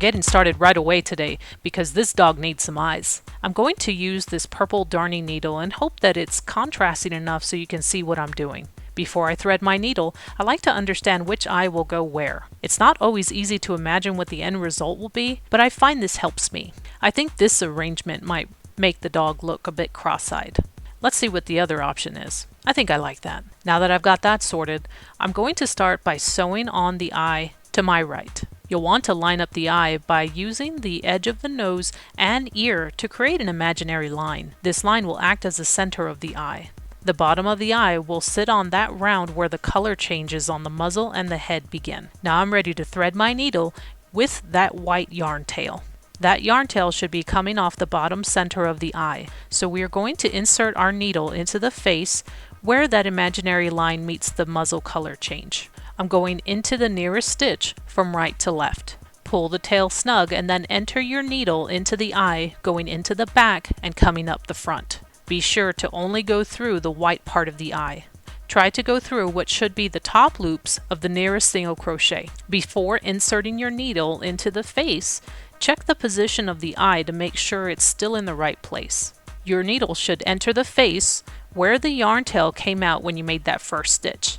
getting started right away today because this dog needs some eyes. I'm going to use this purple darning needle and hope that it's contrasting enough so you can see what I'm doing. Before I thread my needle, I like to understand which eye will go where. It's not always easy to imagine what the end result will be, but I find this helps me. I think this arrangement might make the dog look a bit cross-eyed. Let's see what the other option is. I think I like that. Now that I've got that sorted, I'm going to start by sewing on the eye to my right. You'll want to line up the eye by using the edge of the nose and ear to create an imaginary line. This line will act as the center of the eye. The bottom of the eye will sit on that round where the color changes on the muzzle and the head begin. Now I'm ready to thread my needle with that white yarn tail. That yarn tail should be coming off the bottom center of the eye. So we are going to insert our needle into the face where that imaginary line meets the muzzle color change. I'm going into the nearest stitch from right to left. Pull the tail snug and then enter your needle into the eye, going into the back and coming up the front. Be sure to only go through the white part of the eye. Try to go through what should be the top loops of the nearest single crochet. Before inserting your needle into the face, check the position of the eye to make sure it's still in the right place. Your needle should enter the face where the yarn tail came out when you made that first stitch.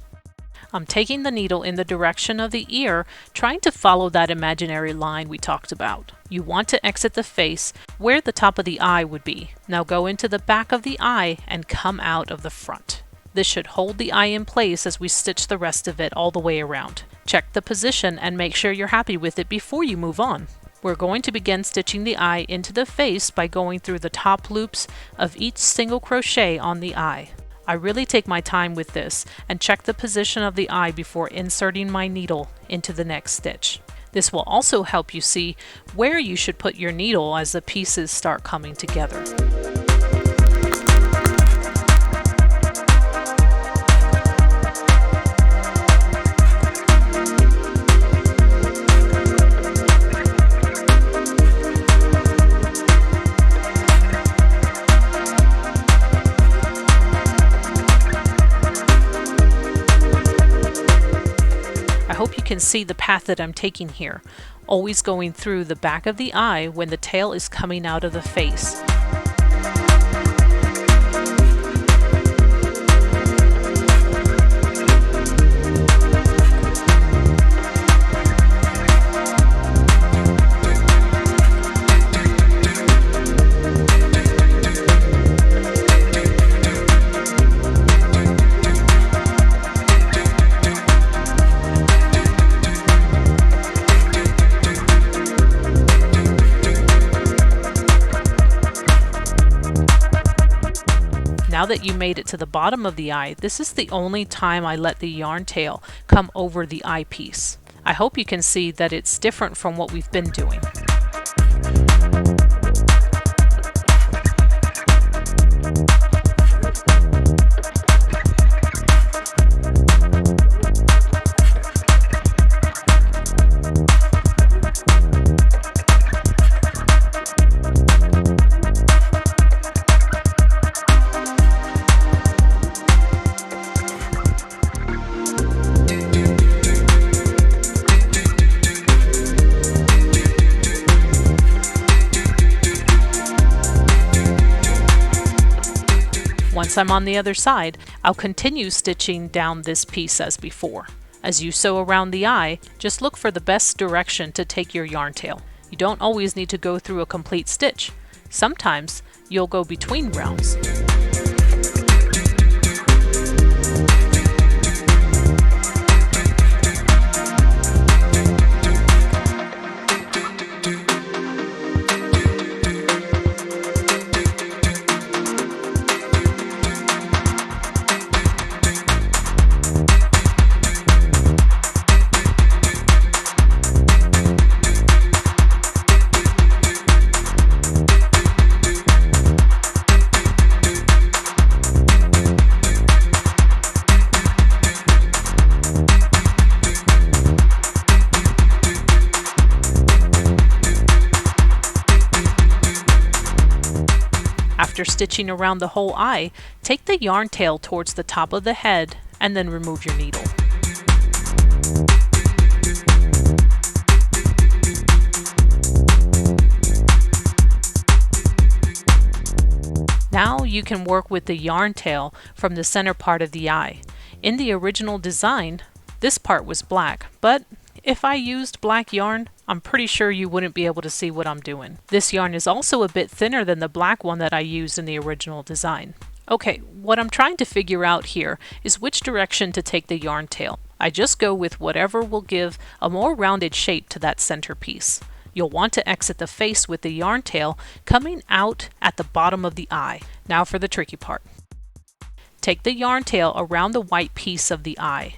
I'm taking the needle in the direction of the ear, trying to follow that imaginary line we talked about. You want to exit the face where the top of the eye would be. Now go into the back of the eye and come out of the front. This should hold the eye in place as we stitch the rest of it all the way around. Check the position and make sure you're happy with it before you move on. We're going to begin stitching the eye into the face by going through the top loops of each single crochet on the eye. I really take my time with this and check the position of the eye before inserting my needle into the next stitch. This will also help you see where you should put your needle as the pieces start coming together. I hope you can see the path that I'm taking here, always going through the back of the eye when the tail is coming out of the face. Now that you made it to the bottom of the eye, this is the only time I let the yarn tail come over the eyepiece. I hope you can see that it's different from what we've been doing. Once I'm on the other side, I'll continue stitching down this piece as before. As you sew around the eye, just look for the best direction to take your yarn tail. You don't always need to go through a complete stitch. Sometimes you'll go between rounds. After stitching around the whole eye, take the yarn tail towards the top of the head and then remove your needle. Now you can work with the yarn tail from the center part of the eye. In the original design, this part was black, but if I used black yarn, I'm pretty sure you wouldn't be able to see what I'm doing. This yarn is also a bit thinner than the black one that I used in the original design. Okay, what I'm trying to figure out here is which direction to take the yarn tail. I just go with whatever will give a more rounded shape to that centerpiece. You'll want to exit the face with the yarn tail coming out at the bottom of the eye. Now for the tricky part. Take the yarn tail around the white piece of the eye.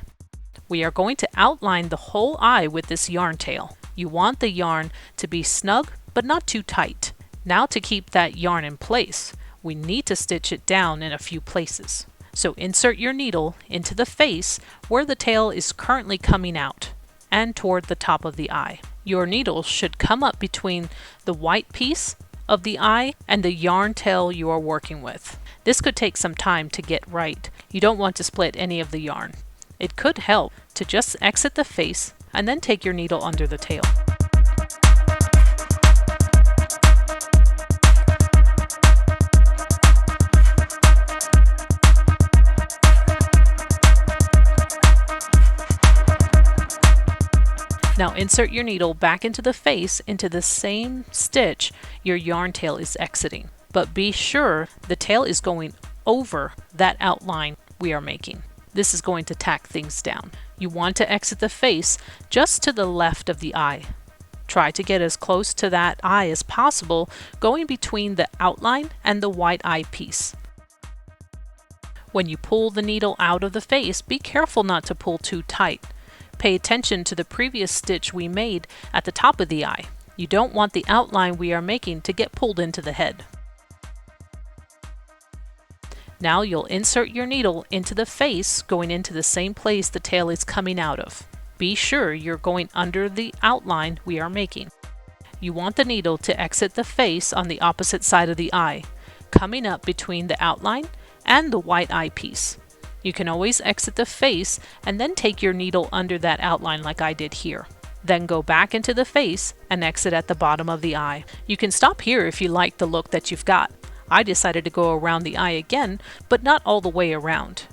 We are going to outline the whole eye with this yarn tail. You want the yarn to be snug but not too tight. Now to keep that yarn in place, we need to stitch it down in a few places. So insert your needle into the face where the tail is currently coming out and toward the top of the eye. Your needle should come up between the white piece of the eye and the yarn tail you are working with. This could take some time to get right. You don't want to split any of the yarn. It could help to just exit the face and then take your needle under the tail. Now insert your needle back into the face into the same stitch your yarn tail is exiting. But be sure the tail is going over that outline we are making. This is going to tack things down. You want to exit the face just to the left of the eye. Try to get as close to that eye as possible, going between the outline and the white eye piece. When you pull the needle out of the face, be careful not to pull too tight. Pay attention to the previous stitch we made at the top of the eye. You don't want the outline we are making to get pulled into the head. Now you'll insert your needle into the face, going into the same place the tail is coming out of. Be sure you're going under the outline we are making. You want the needle to exit the face on the opposite side of the eye, coming up between the outline and the white eye piece. You can always exit the face and then take your needle under that outline like I did here. Then go back into the face and exit at the bottom of the eye. You can stop here if you like the look that you've got. I decided to go around the eye again, but not all the way around.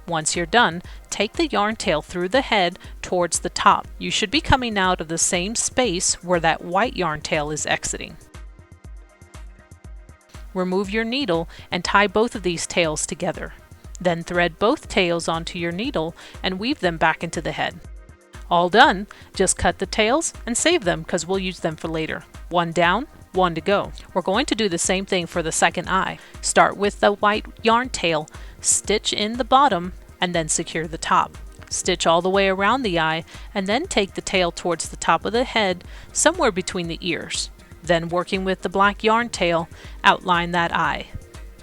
Once you're done, take the yarn tail through the head towards the top. You should be coming out of the same space where that white yarn tail is exiting. Remove your needle and tie both of these tails together. Then thread both tails onto your needle and weave them back into the head. All done, just cut the tails and save them because we'll use them for later. One down, one to go. We're going to do the same thing for the second eye. Start with the white yarn tail, stitch in the bottom, and then secure the top. Stitch all the way around the eye and then take the tail towards the top of the head, somewhere between the ears. Then working with the black yarn tail, outline that eye.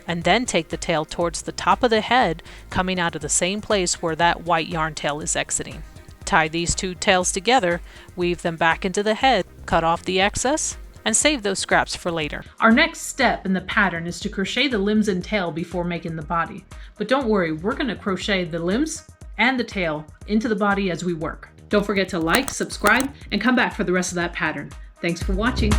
And then take the tail towards the top of the head, coming out of the same place where that white yarn tail is exiting. Tie these two tails together, weave them back into the head, cut off the excess, and save those scraps for later. Our next step in the pattern is to crochet the limbs and tail before making the body. But don't worry, we're going to crochet the limbs and the tail into the body as we work. Don't forget to like, subscribe, and come back for the rest of that pattern. Thanks for watching.